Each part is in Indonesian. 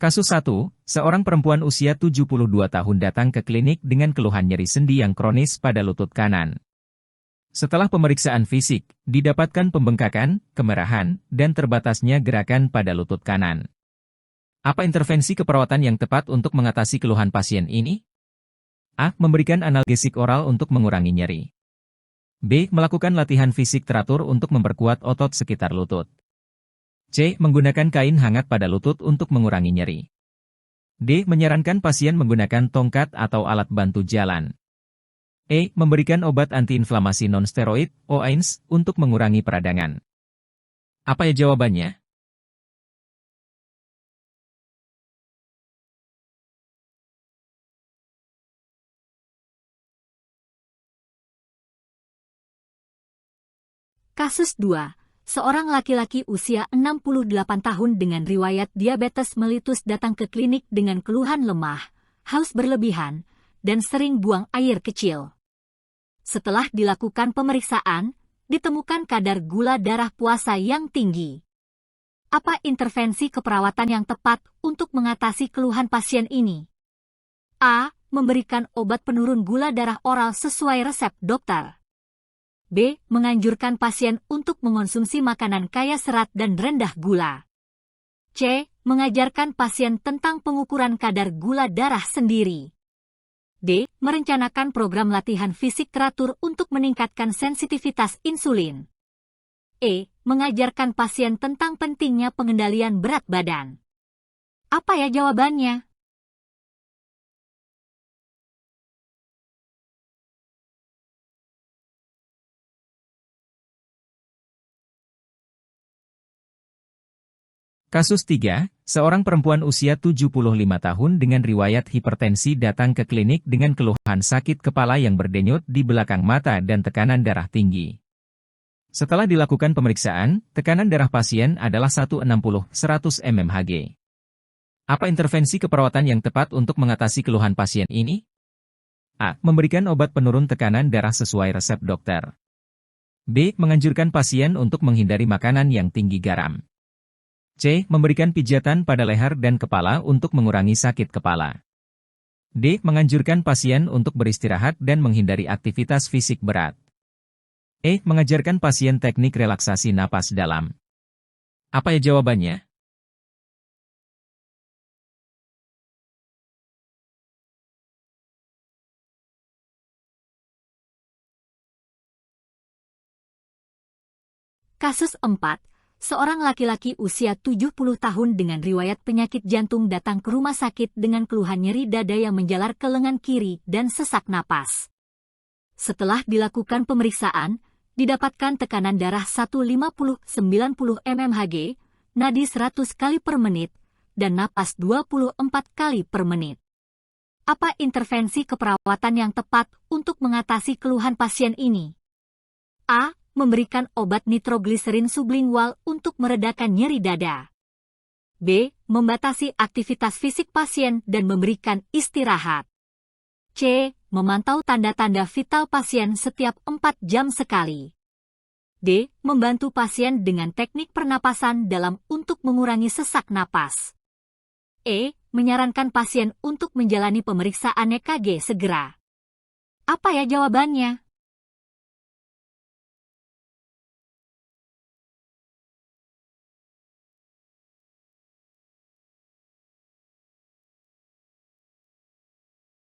Kasus 1, seorang perempuan usia 72 tahun datang ke klinik dengan keluhan nyeri sendi yang kronis pada lutut kanan. Setelah pemeriksaan fisik, didapatkan pembengkakan, kemerahan, dan terbatasnya gerakan pada lutut kanan. Apa intervensi keperawatan yang tepat untuk mengatasi keluhan pasien ini? A. Memberikan analgesik oral untuk mengurangi nyeri. B. Melakukan latihan fisik teratur untuk memperkuat otot sekitar lutut. C. Menggunakan kain hangat pada lutut untuk mengurangi nyeri. D. Menyarankan pasien menggunakan tongkat atau alat bantu jalan. E. Memberikan obat antiinflamasi non-steroid, OAINS, untuk mengurangi peradangan. Apa ya jawabannya? Kasus 2. Seorang laki-laki usia 68 tahun dengan riwayat diabetes melitus datang ke klinik dengan keluhan lemah, haus berlebihan, dan sering buang air kecil. Setelah dilakukan pemeriksaan, ditemukan kadar gula darah puasa yang tinggi. Apa intervensi keperawatan yang tepat untuk mengatasi keluhan pasien ini? A. Memberikan obat penurun gula darah oral sesuai resep dokter. B. Menganjurkan pasien untuk mengonsumsi makanan kaya serat dan rendah gula. C. Mengajarkan pasien tentang pengukuran kadar gula darah sendiri. D. Merencanakan program latihan fisik teratur untuk meningkatkan sensitivitas insulin. E. Mengajarkan pasien tentang pentingnya pengendalian berat badan. Apa ya jawabannya? Kasus 3, seorang perempuan usia 75 tahun dengan riwayat hipertensi datang ke klinik dengan keluhan sakit kepala yang berdenyut di belakang mata dan tekanan darah tinggi. Setelah dilakukan pemeriksaan, tekanan darah pasien adalah 160/100 mmHg. Apa intervensi keperawatan yang tepat untuk mengatasi keluhan pasien ini? A. Memberikan obat penurun tekanan darah sesuai resep dokter. B. Menganjurkan pasien untuk menghindari makanan yang tinggi garam. C. Memberikan pijatan pada leher dan kepala untuk mengurangi sakit kepala. D. Menganjurkan pasien untuk beristirahat dan menghindari aktivitas fisik berat. E. Mengajarkan pasien teknik relaksasi napas dalam. Apa ya jawabannya? Kasus 4. Seorang laki-laki usia 70 tahun dengan riwayat penyakit jantung datang ke rumah sakit dengan keluhan nyeri dada yang menjalar ke lengan kiri dan sesak napas. Setelah dilakukan pemeriksaan, didapatkan tekanan darah 150/90 mmHg, nadi 100 kali per menit, dan napas 24 kali per menit. Apa intervensi keperawatan yang tepat untuk mengatasi keluhan pasien ini? A. Memberikan obat nitrogliserin sublingual untuk meredakan nyeri dada. B. Membatasi aktivitas fisik pasien dan memberikan istirahat. C. Memantau tanda-tanda vital pasien setiap 4 jam sekali. D. Membantu pasien dengan teknik pernapasan dalam untuk mengurangi sesak napas. E. Menyarankan pasien untuk menjalani pemeriksaan EKG segera. Apa ya jawabannya?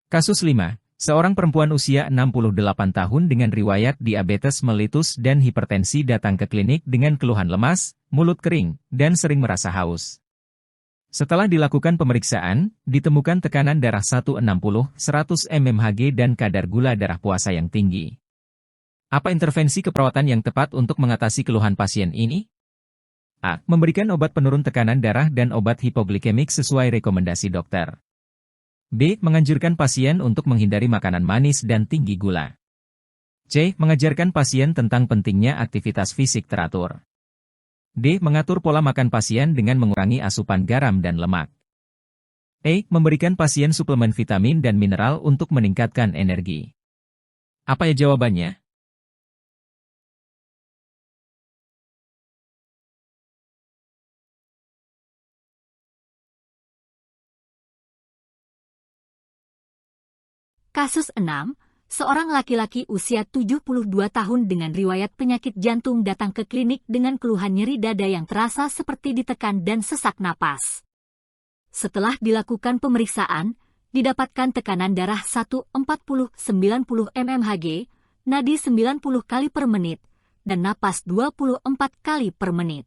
Kasus 5, seorang perempuan usia 68 tahun dengan riwayat diabetes melitus dan hipertensi datang ke klinik dengan keluhan lemas, mulut kering, dan sering merasa haus. Setelah dilakukan pemeriksaan, ditemukan tekanan darah 160/100 mmHg dan kadar gula darah puasa yang tinggi. Apa intervensi keperawatan yang tepat untuk mengatasi keluhan pasien ini? A. Memberikan obat penurun tekanan darah dan obat hipoglikemik sesuai rekomendasi dokter. B. Menganjurkan pasien untuk menghindari makanan manis dan tinggi gula. C. Mengajarkan pasien tentang pentingnya aktivitas fisik teratur. D. Mengatur pola makan pasien dengan mengurangi asupan garam dan lemak. E. Memberikan pasien suplemen vitamin dan mineral untuk meningkatkan energi. Apa ya jawabannya? Kasus 6, seorang laki-laki usia 72 tahun dengan riwayat penyakit jantung datang ke klinik dengan keluhan nyeri dada yang terasa seperti ditekan dan sesak napas. Setelah dilakukan pemeriksaan, didapatkan tekanan darah 140/90 mmHg, nadi 90 kali per menit, dan napas 24 kali per menit.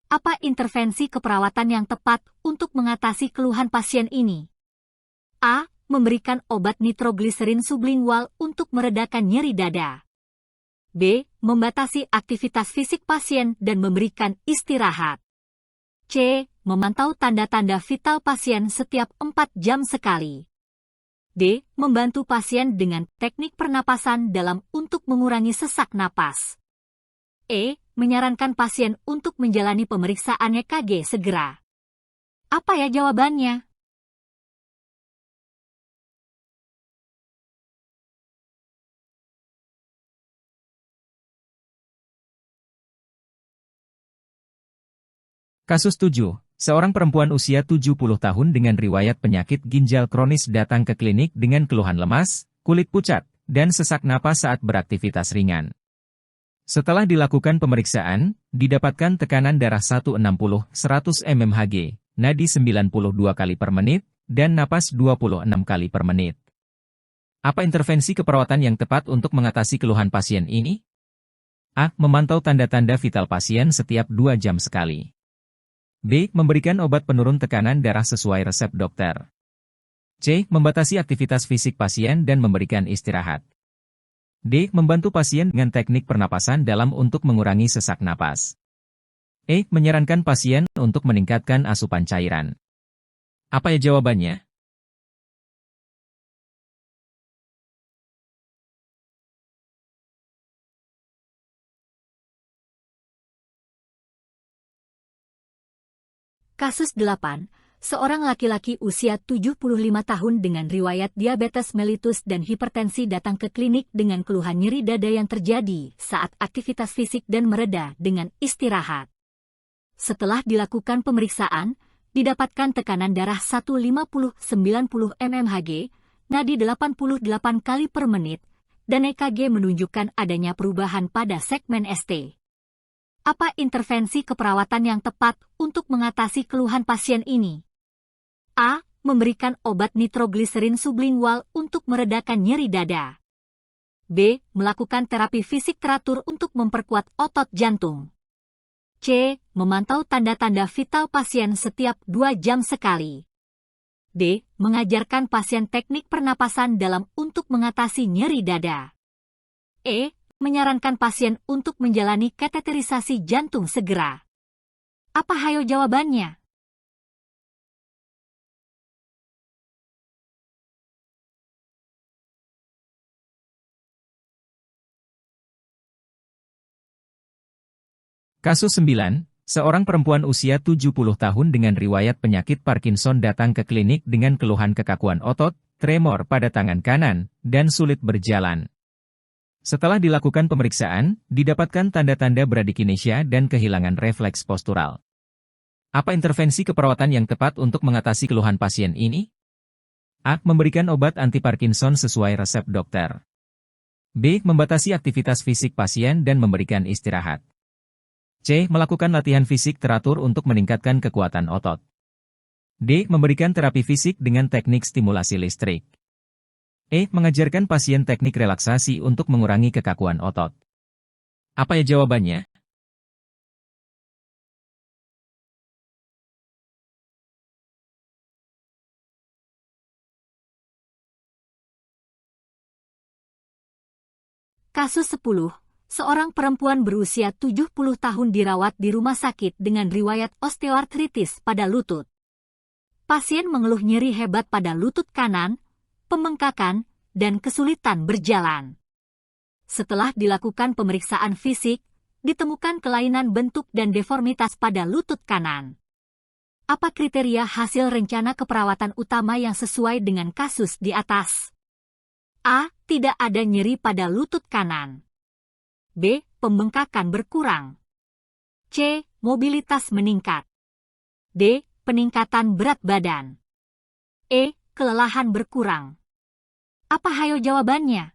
Apa intervensi keperawatan yang tepat untuk mengatasi keluhan pasien ini? A. Memberikan obat nitrogliserin sublingual untuk meredakan nyeri dada. B. Membatasi aktivitas fisik pasien dan memberikan istirahat. C. Memantau tanda-tanda vital pasien setiap 4 jam sekali. D. Membantu pasien dengan teknik pernapasan dalam untuk mengurangi sesak napas. E. Menyarankan pasien untuk menjalani pemeriksaan EKG segera. Apa ya jawabannya? Kasus 7. Seorang perempuan usia 70 tahun dengan riwayat penyakit ginjal kronis datang ke klinik dengan keluhan lemas, kulit pucat, dan sesak napas saat beraktivitas ringan. Setelah dilakukan pemeriksaan, didapatkan tekanan darah 160/100 mmHg, nadi 92 kali per menit, dan napas 26 kali per menit. Apa intervensi keperawatan yang tepat untuk mengatasi keluhan pasien ini? A. Memantau tanda-tanda vital pasien setiap 2 jam sekali. B. Memberikan obat penurun tekanan darah sesuai resep dokter. C. Membatasi aktivitas fisik pasien dan memberikan istirahat. D. Membantu pasien dengan teknik pernapasan dalam untuk mengurangi sesak napas. E. Menyarankan pasien untuk meningkatkan asupan cairan. Apa ya jawabannya? Kasus 8, seorang laki-laki usia 75 tahun dengan riwayat diabetes mellitus dan hipertensi datang ke klinik dengan keluhan nyeri dada yang terjadi saat aktivitas fisik dan mereda dengan istirahat. Setelah dilakukan pemeriksaan, didapatkan tekanan darah 150/90 mmHg, nadi 88 kali per menit, dan EKG menunjukkan adanya perubahan pada segmen ST. Apa intervensi keperawatan yang tepat untuk mengatasi keluhan pasien ini? A. Memberikan obat nitrogliserin sublingual untuk meredakan nyeri dada. B. Melakukan terapi fisik teratur untuk memperkuat otot jantung. C. Memantau tanda-tanda vital pasien setiap 2 jam sekali. D. Mengajarkan pasien teknik pernapasan dalam untuk mengatasi nyeri dada. E. Menyarankan pasien untuk menjalani kateterisasi jantung segera. Apa hayo jawabannya? Kasus 9. Seorang perempuan usia 70 tahun dengan riwayat penyakit Parkinson datang ke klinik dengan keluhan kekakuan otot, tremor pada tangan kanan, dan sulit berjalan. Setelah dilakukan pemeriksaan, didapatkan tanda-tanda bradykinesia dan kehilangan refleks postural. Apa intervensi keperawatan yang tepat untuk mengatasi keluhan pasien ini? A. Memberikan obat anti-Parkinson sesuai resep dokter. B. Membatasi aktivitas fisik pasien dan memberikan istirahat. C. Melakukan latihan fisik teratur untuk meningkatkan kekuatan otot. D. Memberikan terapi fisik dengan teknik stimulasi listrik. E. Mengajarkan pasien teknik relaksasi untuk mengurangi kekakuan otot. Apa ya jawabannya? Kasus 10, seorang perempuan berusia 70 tahun dirawat di rumah sakit dengan riwayat osteoartritis pada lutut. Pasien mengeluh nyeri hebat pada lutut kanan, pembengkakan, dan kesulitan berjalan. Setelah dilakukan pemeriksaan fisik, ditemukan kelainan bentuk dan deformitas pada lutut kanan. Apa kriteria hasil rencana keperawatan utama yang sesuai dengan kasus di atas? A. Tidak ada nyeri pada lutut kanan. B. Pembengkakan berkurang. C. Mobilitas meningkat. D. Peningkatan berat badan. E. Kelelahan berkurang. Apa hayo jawabannya?